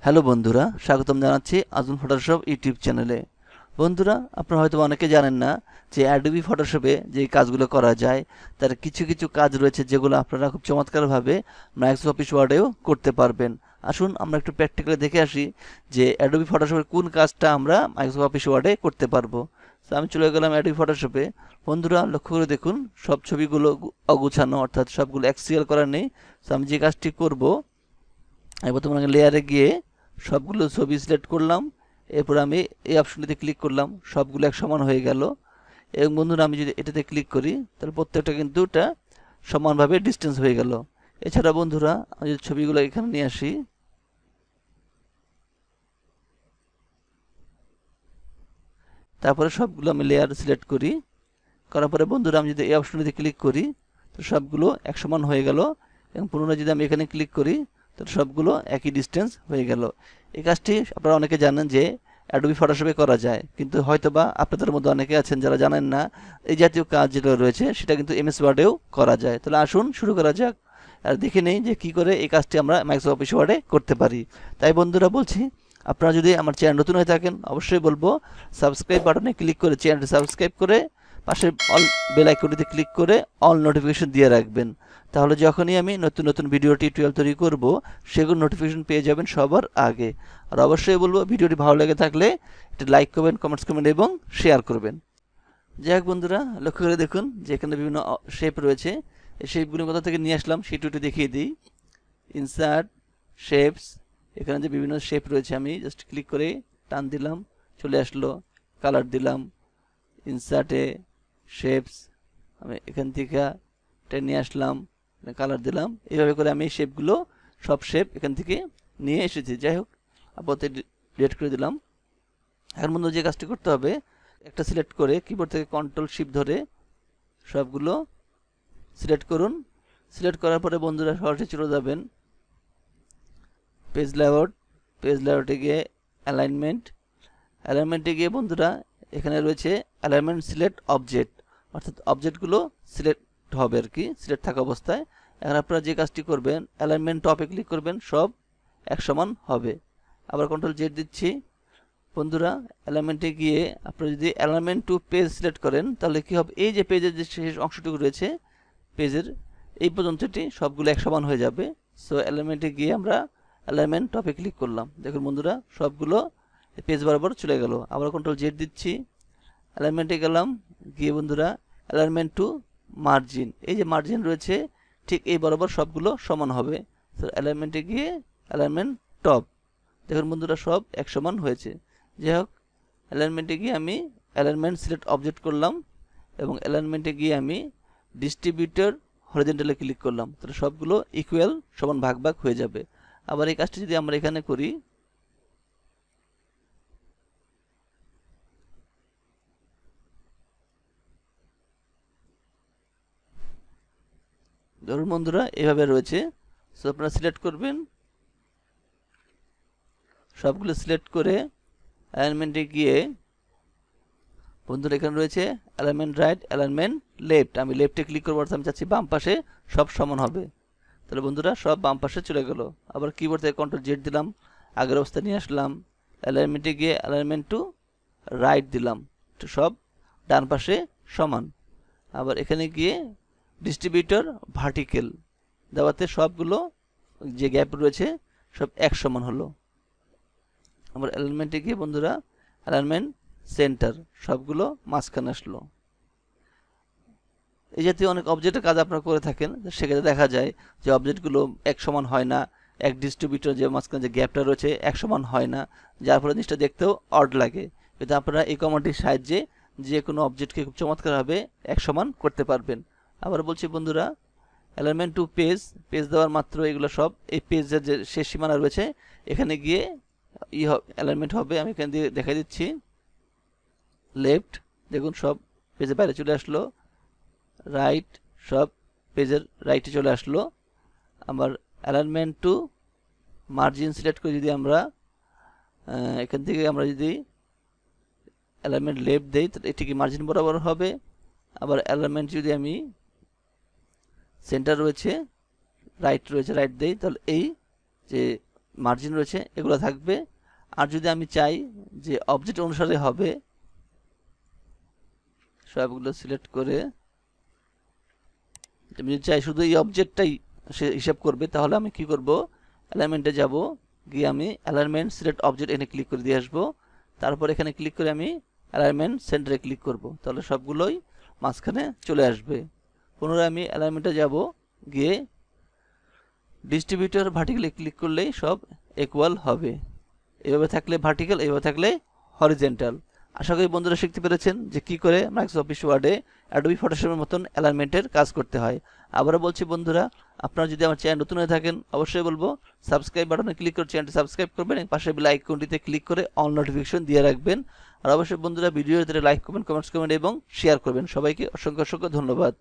Hello বন্ধুরা, স্বাগতম জানাচ্ছি আজুন ফটোশপ ইউটিউব চ্যানেলে। বন্ধুরা, আপনারা হয়তো অনেকে জানেন না যে অ্যাডোবি ফটোশপে যে কাজগুলো করা যায় তার কিছু কিছু কাজ রয়েছে যেগুলো আপনারা খুব চমৎকারভাবে মাইক্রোসফট অফিস ওয়ার্ডেও করতে পারবেন। আসুন আমরা একটু প্র্যাকটিক্যালি দেখে আসি যে অ্যাডোবি ফটোশপের কোন কাজটা আমরা মাইক্রোসফট অফিস ওয়ার্ডে করতে পারবো। তো আমি চলে গেলাম অ্যাডোবি ফটোশপে। বন্ধুরা লক্ষ্য করে দেখুন সব ছবিগুলো অগুছানো, অর্থাৎ সবগুলো এক্সিএল করা নেই। তো আমি যে কাজটি করব, প্রথমে লেয়ারে গিয়ে সবগুলো ছবি সিলেক্ট করলাম, এরপর আমি এই অপশনটিতে ক্লিক করলাম, সবগুলো এক সমান হয়ে গেল। এবং বন্ধুরা আমি যদি এটাতে ক্লিক করি তাহলে প্রত্যেকটা কিন্তু এটা সমানভাবে ডিস্টেন্স হয়ে গেল। এছাড়া বন্ধুরা আমি যদি ছবিগুলো এখানে নিয়ে আসি, তারপরে সবগুলো আমি লেয়ার সিলেক্ট করি, করার পরে বন্ধুরা আমি যদি এই অপশনটিতে ক্লিক করি তো সবগুলো এক সমান হয়ে গেল। এবং পুনরায় যদি আমি এখানে ক্লিক করি তাহলে সবগুলো একই ডিস্টেন্স হয়ে গেল। এই কাজটি আপনারা অনেকে জানেন যে অ্যাডোবি ফটোশপে করা যায়, কিন্তু হয়তোবা আপনাদের মধ্যে অনেকে আছেন যারা জানেন না এই জাতীয় কাজ যেটা রয়েছে সেটা কিন্তু এমএস ওয়ার্ডেও করা যায়। তাহলে আসুন শুরু করা যাক আর দেখে নেই যে কি করে এই কাজটি আমরা মাইক্রোসফট অফিস ওয়ার্ডে করতে পারি। তাই বন্ধুরা বলছি, আপনারা যদি আমার চ্যানেল নতুন হয়ে থাকেন অবশ্যই বলবো সাবস্ক্রাইব বাটনে ক্লিক করে চ্যানেলটি সাবস্ক্রাইব করে পাশের অল বেল আইকনটিতে ক্লিক করে অল নোটিফিকেশন দিয়ে রাখবেন। তাহলে যখনই আমি নতুন নতুন ভিডিও টিউটোরিয়াল তৈরি করব সেগুলো নোটিফিকেশন পেয়ে যাবেন সবার আগে। আর অবশ্যই বলবো ভিডিওটি ভালো লেগে থাকলে একটি লাইক করবেন, কমেন্টস করবেন এবং শেয়ার করবেন। যাই হোক বন্ধুরা, লক্ষ্য করে দেখুন যে এখানে বিভিন্ন শেপ রয়েছে। এই শেপগুলো কোথা থেকে নিয়ে আসলাম সেটু একটু দেখিয়ে দিই। ইনসার্ট শেপস, এখানে যে বিভিন্ন শেপ রয়েছে আমি জাস্ট ক্লিক করে টান দিলাম, চলে আসলো। কালার দিলাম, ইনসার্টে শেপস, আমি এখান থেকে টেনে আসলাম, কালার দিলাম। এইভাবে করে আমি শেপগুলো সব শেপ এখান থেকে নিয়ে এসেছি। যাই হোক, আপাতত ডিলিট করে দিলাম। এখন বন্ধু যে কাজটি করতে হবে, একটা সিলেক্ট করে কিবোর্ড থেকে কন্ট্রোল শিফট ধরে সবগুলো সিলেক্ট করুন। সিলেক্ট করার পরে বন্ধুরা সরাসরি চলে যাবেন পেজ লেআউট। পেজ লেআউটে গিয়ে অ্যালাইনমেন্টে গিয়ে বন্ধুরা এখানে রয়েছে অ্যালাইনমেন্ট সিলেক্ট অবজেক্ট, অর্থাৎ অবজেক্টগুলো সিলেক্ট হবে আর কি, সিলেক্ট থাকা অবস্থায়। এখন আপনারা যে কাজটি করবেন অ্যালাইনমেন্ট টপে ক্লিক করবেন, সব এক সমান হবে। আবার কন্ট্রোল জেড দিচ্ছি। বন্ধুরা অ্যালাইনমেন্টে গিয়ে আপনারা যদি অ্যালাইনমেন্ট টু পেজ সিলেক্ট করেন তাহলে কি হবে, এই যে পেজের যে শেষ অংশটুকু রয়েছে পেজের এই পর্যন্তটি সবগুলো এক সমান হয়ে যাবে। সো অ্যালাইনমেন্টে গিয়ে আমরা অ্যালাইনমেন্ট টপে ক্লিক করলাম, দেখুন বন্ধুরা সবগুলো পেজ বরাবর চলে গেল। আবার কন্ট্রোল জেড দিচ্ছি, অ্যালাইনমেন্টে গেলাম, গিয়ে বন্ধুরা অ্যালাইনমেন্ট টু মার্জিন, এই যে মার্জিন রয়েছে ঠিক এই বরাবর সবগুলো সমান হবে। তো অ্যালাইনমেন্টে গিয়ে অ্যালাইনমেন্ট টপ, দেখুন বন্ধুরা সব এক সমান হয়েছে। যাই হোক, অ্যালাইনমেন্টে গিয়ে আমি অ্যালাইনমেন্ট সিলেক্ট অবজেক্ট করলাম এবং অ্যালাইনমেন্টে গিয়ে আমি ডিস্ট্রিবিউটর হরিজন্টালে ক্লিক করলাম, তাহলে সবগুলো ইকুয়াল সমান ভাগ ভাগ হয়ে যাবে। আবার এই কাজটি যদি আমরা এখানে করি, ধরুন বন্ধুরা এভাবে রয়েছে। সো আপনারা সিলেক্ট করবেন, সবগুলো সিলেক্ট করে অ্যালাইনমেন্টে গিয়ে বন্ধুরা এখানে রয়েছে অ্যালাইনমেন্ট রাইট, অ্যালাইনমেন্ট লেফট, আমি লেফটে ক্লিক করবো, অর্থাৎ আমি চাচ্ছি বাম পাশে সব সমান হবে। তাহলে বন্ধুরা সব বাম পাশে চলে গেল। আবার কিবোর্ড থেকে কন্ট্রোল জেড দিলাম, আগের অবস্থায় নিয়ে আসলাম। অ্যালাইনমেন্টে গিয়ে অ্যালাইনমেন্ট টু রাইট দিলাম, তো সব ডান পাশে সমান। আবার এখানে গিয়ে ডিস্ট্রিবিউটর ভার্টিক্যাল দেওয়াতে সবগুলো যে গ্যাপ রয়েছে সব এক সমান হলো। আবার অ্যালাইনমেন্টে গিয়ে বন্ধুরা অ্যালাইনমেন্ট সেন্টার, সবগুলো মাঝখানে আসলো। এই জাতীয় অনেক অবজেক্টের কাজ আপনারা করে থাকেন, সেক্ষেত্রে দেখা যায় যে অবজেক্টগুলো এক সমান হয় না, এক ডিস্ট্রিবিউটর যে মাঝখানে যে গ্যাপটা রয়েছে এক সমান হয় না, যার ফলে জিনিসটা দেখতেও অড লাগে। কিন্তু আপনারা এই কমান্ডটির সাহায্যে যে কোনো অবজেক্টকে খুব চমৎকারভাবে এক সমান করতে পারবেন। আবার বলছি বন্ধুরা, অ্যালাইনমেন্ট টু পেজ, পেজ দেওয়ার মাত্র এগুলো সব এই পেজের যে শেষ সীমানা রয়েছে এখানে গিয়ে অ্যালাইনমেন্ট হবে। আমি এখান দিয়ে দেখা দিচ্ছি লেফট, দেখুন সব পেজের বাইরে চলে আসলো। রাইট, সব পেজের রাইটে চলে আসলো। আবার অ্যালাইনমেন্ট টু মার্জিন সিলেক্ট করে যদি আমরা এখান থেকে আমরা যদি অ্যালাইনমেন্ট লেফট দেই তাহলে এটি কি মার্জিন বরাবর হবে। আবার অ্যালাইনমেন্ট যদি আমি সেন্টার রয়েছে রাইট রয়েছে রাইট দেই, তাহলে এই যে মার্জিন রয়েছে এগুলো থাকবে। আর যদি আমি চাই যে অবজেক্ট অনুসারে হবে, সবগুলো সিলেক্ট করে আমি যদি চাই শুধু এই অবজেক্টটাই সে হিসাব করবে, তাহলে আমি কি করব, অ্যালাইনমেন্টে যাব, গিয়ে আমি অ্যালাইনমেন্ট সিলেক্ট অবজেক্ট এনে ক্লিক করে দিয়ে আসবো। তারপর এখানে ক্লিক করে আমি অ্যালাইনমেন্ট সেন্টারে ক্লিক করব, তাহলে সবগুলোই মাঝখানে চলে আসবে। পুনরায় আমি অ্যালাইনমেন্টে যাব, গিয়ে ডিস্ট্রিবিউটর ভার্টিক্যালে ক্লিক করলেই সব ইকুয়াল হবে। এভাবে থাকলে ভার্টিক্যাল, এভাবে থাকলে হরিজেন্টাল। আশা করি বন্ধুরা শিখতে পেরেছেন যে কি করে মাইক্রোসফট অফিস ওয়ার্ডে অ্যাডোবি ফটোশপের মতন অ্যালাইনমেন্টের কাজ করতে হয়। আবারও বলছি বন্ধুরা, আপনারা যদি আমার চ্যানেল নতুন হয়ে থাকেন অবশ্যই বলবো সাবস্ক্রাইব বাটনে ক্লিক করে চ্যানেলটি সাবস্ক্রাইব করবেন এবং পাশে বেল আইকনটিতে ক্লিক করে অল নোটিফিকেশন দিয়ে রাখবেন। আর অবশ্যই বন্ধুরা ভিডিওতে লাইক করবেন, কমেন্টস করবেন এবং শেয়ার করবেন। সবাইকে অসংখ্য অসংখ্য ধন্যবাদ।